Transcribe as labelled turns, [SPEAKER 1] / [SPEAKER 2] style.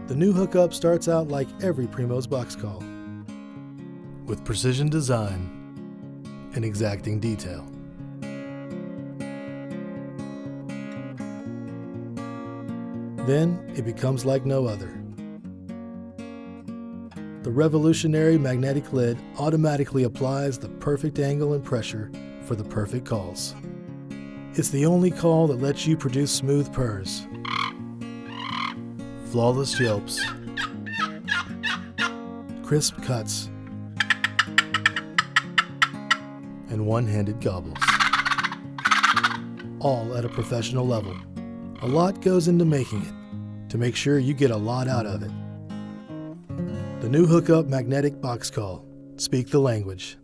[SPEAKER 1] The new hookup starts out like every Primos box call, with precision design and exacting detail. Then it becomes like no other. The revolutionary magnetic lid automatically applies the perfect angle and pressure for the perfect calls. It's the only call that lets you produce smooth purrs, flawless yelps, crisp cuts, and one-handed gobbles, all at a professional level. A lot goes into making it, to make sure you get a lot out of it. The new Hook Up magnetic box call. Speak the language.